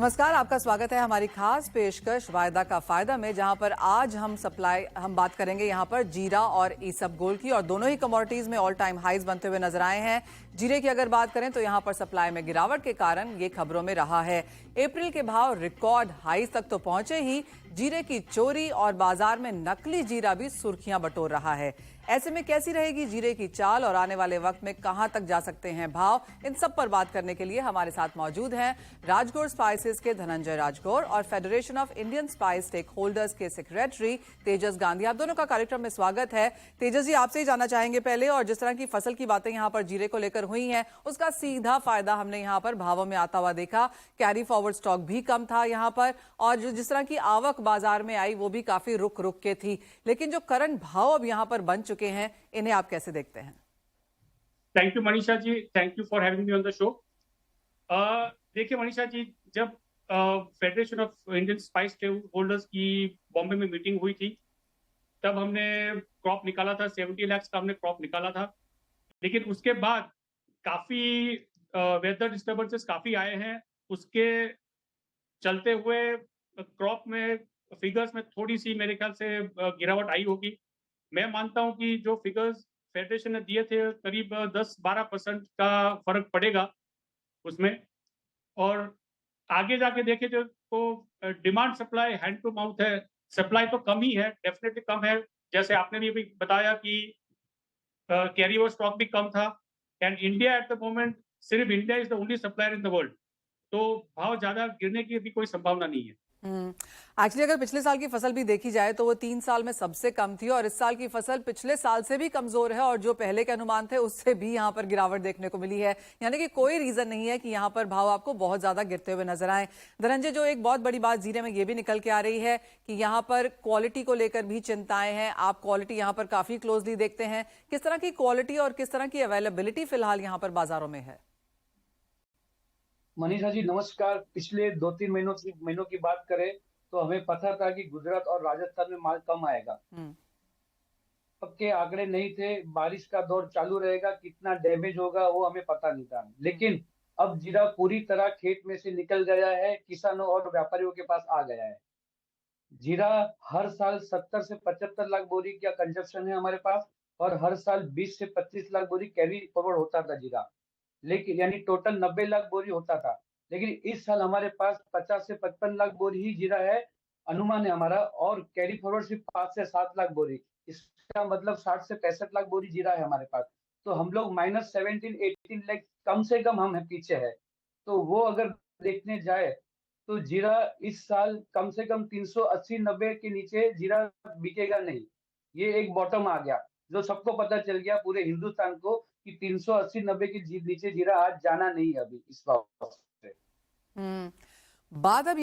नमस्कार, आपका स्वागत है हमारी खास पेशकश वायदा का फायदा में, जहां पर आज हम बात करेंगे यहां पर जीरा और ईसबगोल की, और दोनों ही कमोडिटीज में ऑल टाइम हाईज बनते हुए नजर आए हैं। जीरे की अगर बात करें तो यहां पर सप्लाई में गिरावट के कारण ये खबरों में रहा है। अप्रैल के भाव रिकॉर्ड हाईज तक तो पहुंचे ही, जीरे की चोरी और बाजार में नकली जीरा भी सुर्खियां बटोर रहा है। ऐसे में कैसी रहेगी जीरे की चाल और आने वाले वक्त में कहां तक जा सकते हैं भाव, इन सब पर बात करने के लिए हमारे साथ मौजूद हैं राजगौर स्पाइसेस के धनंजय राजगौर और federation of Indian spice stakeholders के सेक्रेटरी तेजस गांधी। आप दोनों का कार्यक्रम में स्वागत है। तेजस जी, आपसे ही जानना चाहेंगे पहले, और जिस तरह की फसल की बातें यहां पर जीरे को लेकर हुई हैं, उसका सीधा फायदा हमने यहां पर भावों में आता हुआ देखा। कैरी फॉरवर्ड स्टॉक भी कम था यहां पर, और जिस तरह की आवक बाजार में आई वो भी काफी रुक रुक के थी। लेकिन जो करंट भाव अब यहां पर बन चुके हैं, इन्हें आप कैसे देखते हैं? Thank you Manisha ji, thank you for having me on the show. देखिए मनीषा जी, जब federation of Indian spice holders की बॉम्बे में मीटिंग हुई थी, तब हमने क्रॉप निकाला था, 70 लाख का हमने क्रॉप निकाला था। लेकिन उसके बाद काफी वेदर डिस्टर्बेंसेस काफी आए हैं। उसके चलते हुए क्रॉप में फिगर्स में थोड़ी सी मेरे ख्याल से गिरावट आई होगी। मैं मानता हूं कि जो फिगर्स फेडरेशन ने दिए थे, करीब 10-12% का फर्क पड़ेगा उसमें। और आगे जाके देखे तो demand supply hand to mouth है। सप्लाई तो कम ही है, डेफिनेटली कम है। जैसे आपने भी अभी बताया कि कैरी ओवर स्टॉक भी कम था। And India at the moment, सिर्फ India is the only supplier in the world. तो भाव ज्यादा गिरने की भी कोई संभावना नहीं है। एक्चुअली अगर पिछले साल की फसल भी देखी जाए तो वो 3 साल में सबसे कम थी, और इस साल की फसल पिछले साल से भी कमजोर है, और जो पहले के अनुमान थे उससे भी यहाँ पर गिरावट देखने को मिली है। यानी कि कोई रीजन नहीं है कि यहाँ पर भाव आपको बहुत ज्यादा गिरते हुए नजर आए। धनंजय, जो एक बहुत बड़ी बात जीरे में ये भी निकल के आ रही है कि यहाँ पर क्वालिटी को लेकर भी चिंताएं हैं। आप क्वालिटी यहाँ पर काफी क्लोजली देखते हैं, किस तरह की क्वालिटी और किस तरह की अवेलेबिलिटी फिलहाल यहाँ पर बाजारों में है? मनीषा जी नमस्कार। पिछले 2-3 महीनों की बात करें तो हमें पता था कि गुजरात और राजस्थान में माल कम आएगा। अब के आंकड़े नहीं थे, बारिश का दौर चालू रहेगा, कितना डैमेज होगा वो हमें पता नहीं था। लेकिन अब जीरा पूरी तरह खेत में से निकल गया है, किसानों और व्यापारियों के पास आ गया है। जीरा हर साल 70 से 75 लाख बोरी का कंजप्शन है हमारे पास, और हर साल 20 से 25 लाख बोरी कैरी फॉरवर्ड होता था जीरा। लेकिन यानी टोटल 90 लाख बोरी होता था। लेकिन इस साल हमारे पास 50 से 55 लाख बोरी ही जीरा है, अनुमान है हमारा, और कैरी फॉरवर्ड सिर्फ 5 से 7 लाख बोरी। इसका मतलब 60 से 65 लाख बोरी जीरा है हमारे पास। तो हम लोग -17-18 लाख कम से कम हम है पीछे है। तो वो अगर देखने जाए तो जीरा इस साल कम से कम 380-90 के नीचे जीरा बिकेगा नहीं। ये एक बॉटम आ गया, जो सबको पता चल गया पूरे हिंदुस्तान को कि 380-90 के नीचे जीरा आज जाना नहीं है अभी इस वक्त से। बात अब